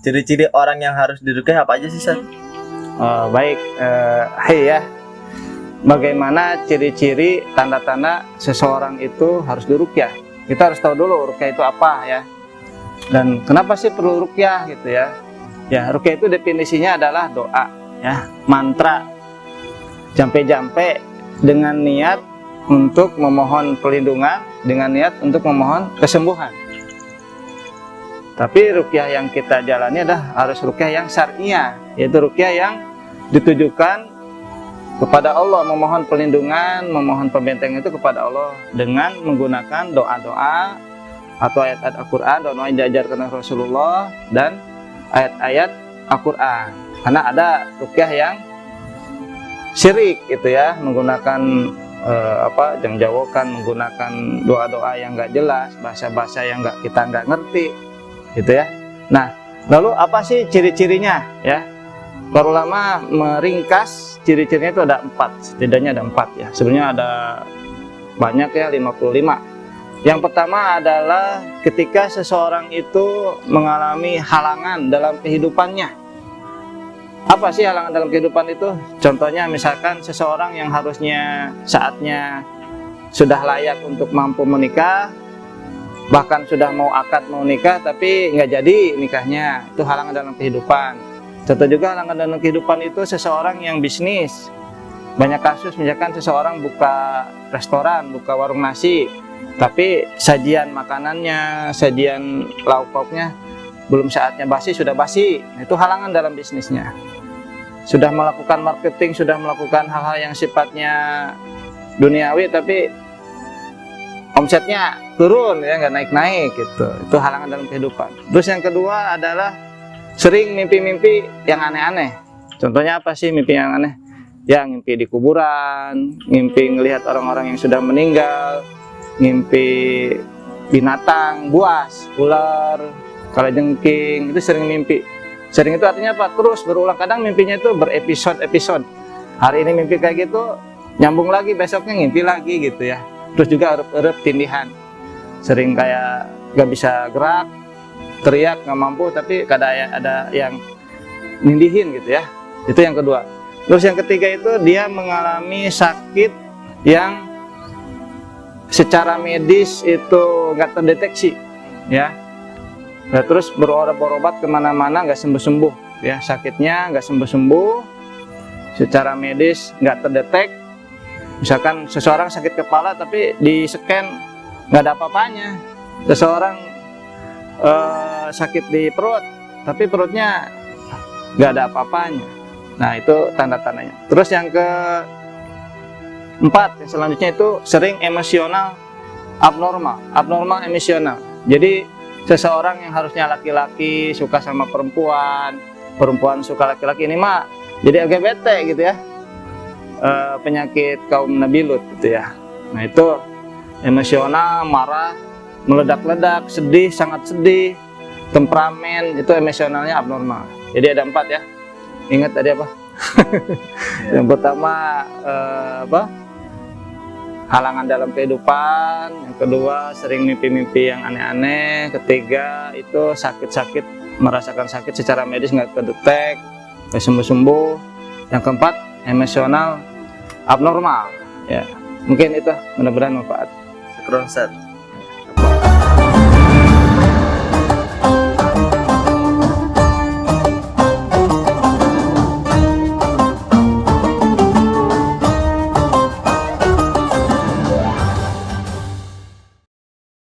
Ciri-ciri orang yang harus diruqyah apa aja sih, Ustaz? Baik, ya. Bagaimana ciri-ciri tanda-tanda seseorang itu harus diruqyah? Kita harus tahu dulu ruqyah itu apa ya. Dan kenapa sih perlu ruqyah gitu ya? Ya, ruqyah itu definisinya adalah doa ya, mantra. Jampe-jampe dengan niat untuk memohon perlindungan, dengan niat untuk memohon kesembuhan. Tapi ruqyah yang kita jalani adalah harus ruqyah yang syar'iyah, yaitu ruqyah yang ditujukan kepada Allah, memohon perlindungan, memohon pembentengan itu kepada Allah dengan menggunakan doa-doa atau ayat-ayat Al-Quran, doa yang diajarkan oleh Rasulullah dan ayat-ayat Al-Quran. Karena ada ruqyah yang syirik gitu ya, menggunakan jangjawakan, menggunakan doa-doa yang nggak jelas, bahasa-bahasa yang kita nggak ngerti gitu ya. Nah, lalu apa sih ciri-cirinya ya? Para ulama meringkas ciri-cirinya itu ada 4, setidaknya ada 4 ya. Sebenarnya ada banyak ya, 55. Yang pertama adalah ketika seseorang itu mengalami halangan dalam kehidupannya. Apa sih halangan dalam kehidupan itu? Contohnya misalkan seseorang yang harusnya saatnya sudah layak untuk mampu menikah, bahkan sudah mau akad mau nikah tapi nggak jadi nikahnya, itu halangan dalam kehidupan. Contoh juga halangan dalam kehidupan itu seseorang yang bisnis. Banyak kasus misalkan seseorang buka restoran, buka warung nasi, tapi sajian makanannya, sajian lauk pauknya belum saatnya basi, sudah basi. Itu halangan dalam bisnisnya. Sudah melakukan marketing, sudah melakukan hal-hal yang sifatnya duniawi tapi omsetnya turun ya, nggak naik-naik gitu. Itu halangan dalam kehidupan. Terus yang kedua adalah sering mimpi-mimpi yang aneh-aneh. Contohnya apa sih mimpi yang aneh? Ya, mimpi di kuburan, mimpi ngelihat orang-orang yang sudah meninggal, mimpi binatang, buas, ular, kalajengking, itu sering mimpi. Sering itu artinya apa? Terus berulang. Kadang mimpinya itu berepisode-episode. Hari ini mimpi kayak gitu, nyambung lagi, besoknya ngimpi lagi gitu ya. Terus juga erup-erup tindihan. Sering kayak gak bisa gerak, teriak nggak mampu, tapi kadang ada yang nindihin gitu ya. Itu yang kedua. Terus yang ketiga itu dia mengalami sakit yang secara medis itu nggak terdeteksi ya. Nah, terus berobat kemana-mana nggak sembuh-sembuh ya, sakitnya nggak sembuh-sembuh, secara medis nggak terdetek. Misalkan seseorang sakit kepala tapi di scan nggak ada apa-apanya. Seseorang sakit di perut tapi perutnya nggak ada apa-apanya. Nah, itu tanda-tandanya. Terus yang keempat, yang selanjutnya itu sering emosional abnormal emosional. Jadi seseorang yang harusnya laki-laki suka sama perempuan, perempuan suka laki-laki, ini mah jadi agak bete gitu ya. Penyakit kaum Nabi Lut gitu ya. Nah, itu emosional, marah, meledak-ledak, sedih, sangat sedih, temperamen, itu emosionalnya abnormal. Jadi ada 4 ya. Ingat tadi apa? Yang pertama halangan dalam kehidupan. Yang kedua sering mimpi-mimpi yang aneh-aneh. Ketiga itu sakit-sakit, merasakan sakit secara medis nggak kedetek, nggak sembuh-sembuh. Yang keempat emosional abnormal. Ya, mungkin itu, mudah-mudahan manfaat. Syukron, Ustaz.